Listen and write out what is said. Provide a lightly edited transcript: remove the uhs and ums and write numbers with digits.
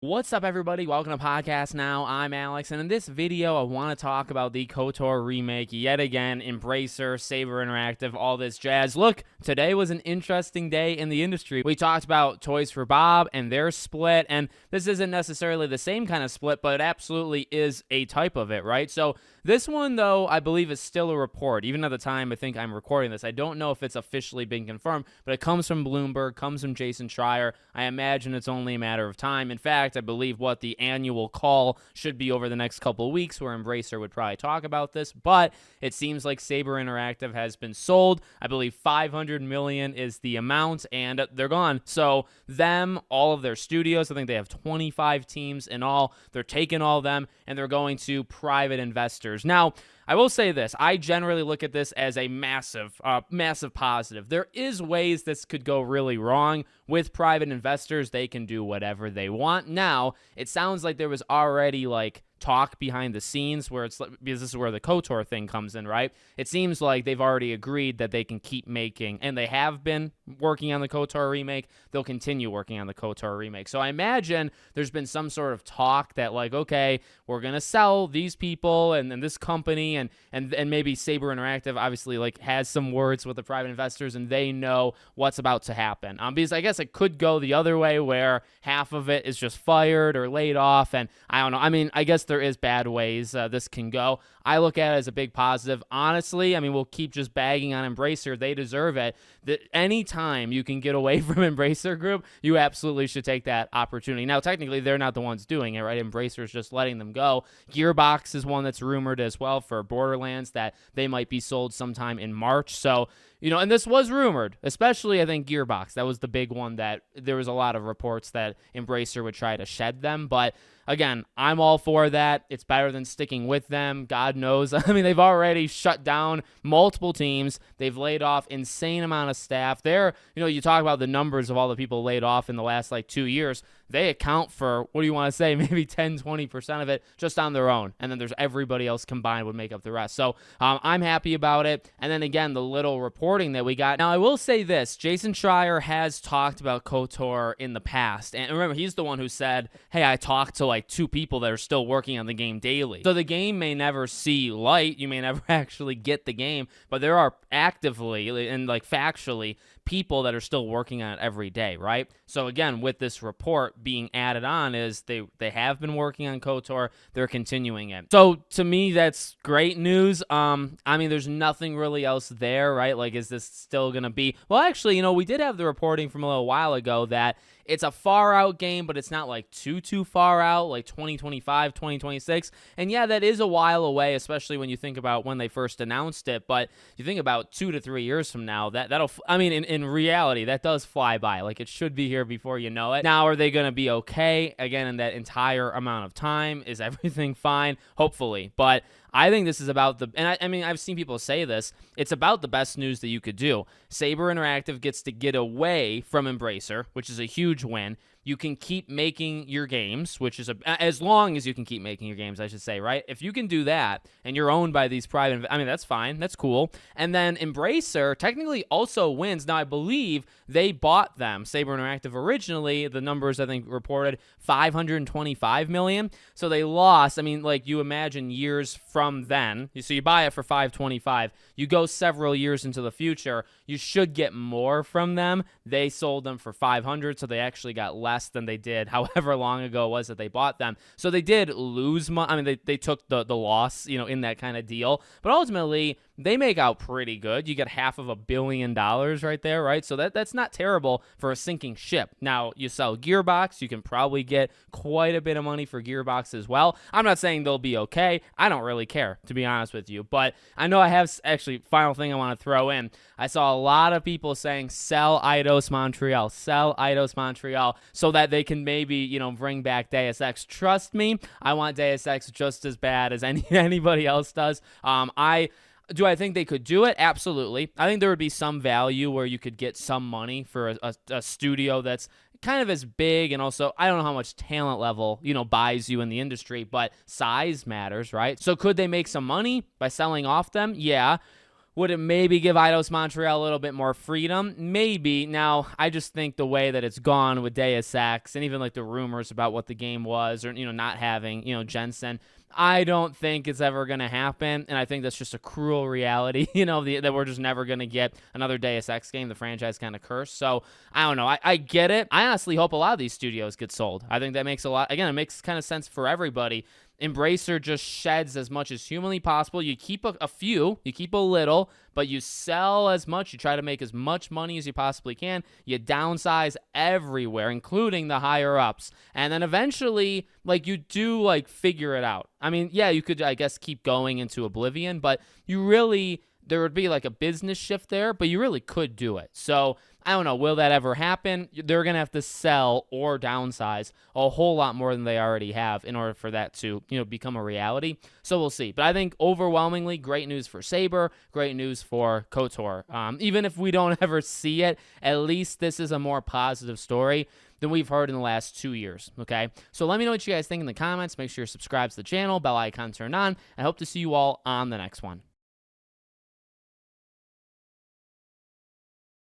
What's up, everybody? Welcome to Podcast Now. I'm Alex, and in this video, I want to talk about the KOTOR remake yet again. Embracer, Saber Interactive, all this jazz. Look, today was an interesting day in the industry. We talked about Toys for Bob and their split, and this isn't necessarily the same kind of split, but it absolutely is a type of it, right? So this one, though, I believe is still a report. Even at the time I think I'm recording this, I don't know if it's officially been confirmed, but it comes from Bloomberg, comes from Jason Schreier. I imagine it's only a matter of time. In fact, I believe what the annual call should be over the next couple of weeks, where Embracer would probably talk about this, but it seems like Saber Interactive has been sold. I believe $500 million is the amount, and they're gone. So them, all of their studios, I think they have 25 teams in all. They're taking all of them, and they're going to private investors. Now, I will say this. I generally look at this as a massive positive. There is ways this could go really wrong. With private investors, they can do whatever they want. Now, it sounds like there was already talk behind the scenes where it's because this is where the KOTOR thing comes in, right? It seems like they've already agreed that they can keep making, and they have been working on the KOTOR remake. They'll continue working on the KOTOR remake. So I imagine there's been some sort of talk that okay, we're going to sell these people and this company and maybe Saber Interactive obviously has some words with the private investors and they know what's about to happen. Because I guess it could go the other way where half of it is just fired or laid off, and I don't know. I mean, I guess there is bad ways this can go. I look at it as a big positive. Honestly, I mean, we'll keep just bagging on Embracer. They deserve it. Anytime you can get away from Embracer Group, you absolutely should take that opportunity. Now, technically, they're not the ones doing it, right? Embracer's just letting them go. Gearbox is one that's rumored as well for Borderlands that they might be sold sometime in March. So, and this was rumored, especially I think Gearbox. That was the big one that there was a lot of reports that Embracer would try to shed them. But again, I'm all for that. It's better than sticking with them. God knows. I mean, they've already shut down multiple teams. They've laid off insane amount of staff. You talk about the numbers of all the people laid off in the last 2 years. They account for, what do you want to say, maybe 10, 20% of it just on their own. And then there's everybody else combined would make up the rest. So I'm happy about it. And then again, the little reporting that we got. Now, I will say this. Jason Schreier has talked about KOTOR in the past. And remember, he's the one who said, hey, I talked to 2 people that are still working on the game daily. So the game may never see light. You may never actually get the game. But there are actively and factually people that are still working on it every day, right? So again, with this report being added on is they have been working on KOTOR, they're continuing it. So to me, that's great news. I mean, there's nothing really else there, right? Is this still gonna be, well, actually, we did have the reporting from a little while ago that it's a far out game, but it's not too far out, 2025, 2026. And yeah, that is a while away, especially when you think about when they first announced it. But you think about 2 to 3 years from now, in reality, that does fly by. It should be here before you know it. Now, are they going to be okay again in that entire amount of time? Is everything fine? Hopefully. But I think this is about I mean, I've seen people say this, it's about the best news that you could do. Saber Interactive gets to get away from Embracer, which is a huge win. You can keep making your games, which is as long as you can keep making your games, I should say, right? If you can do that and you're owned by these private, that's fine. That's cool. And then Embracer technically also wins. Now, I believe they bought them, Saber Interactive originally, the numbers I think reported $525 million. So they lost. I mean, you imagine years from then. So you buy it for $525. You go several years into the future, you should get more from them. They sold them for $500, so they actually got less than they did however long ago it was that they bought them. So they did lose money. I mean, they took the loss, in that kind of deal. But ultimately, they make out pretty good. You get $500 million right there, right? So that's not terrible for a sinking ship. Now, you sell Gearbox, you can probably get quite a bit of money for Gearbox as well. I'm not saying they'll be okay. I don't really care, to be honest with you. But I know I have, actually, final thing I want to throw in. I saw a lot of people saying, sell Eidos Montreal, so that they can maybe, bring back Deus Ex. Trust me, I want Deus Ex just as bad as anybody else does. Do I think they could do it? Absolutely. I think there would be some value where you could get some money for a studio that's kind of as big, and also I don't know how much talent level, buys you in the industry, but size matters, right? So could they make some money by selling off them? Yeah. Would it maybe give Eidos Montreal a little bit more freedom? Maybe. Now, I just think the way that it's gone with Deus Ex and even like the rumors about what the game was or, not having, Jensen, I don't think it's ever going to happen. And I think that's just a cruel reality, that we're just never going to get another Deus Ex game. The franchise kind of cursed. So I don't know. I get it. I honestly hope a lot of these studios get sold. I think that makes a lot. Again, it makes kind of sense for everybody. Embracer just sheds as much as humanly possible. You keep a few, you keep a little, but you sell as much. You try to make as much money as you possibly can. You downsize everywhere, including the higher ups. And then eventually, you do, figure it out. I mean, yeah, you could, I guess, keep going into oblivion, but there would be a business shift there, but you really could do it. So I don't know. Will that ever happen? They're going to have to sell or downsize a whole lot more than they already have in order for that to, become a reality. So we'll see. But I think overwhelmingly great news for Saber, great news for KOTOR. Even if we don't ever see it, at least this is a more positive story than we've heard in the last 2 years, okay? So let me know what you guys think in the comments. Make sure you're subscribed to the channel, bell icon turned on. I hope to see you all on the next one.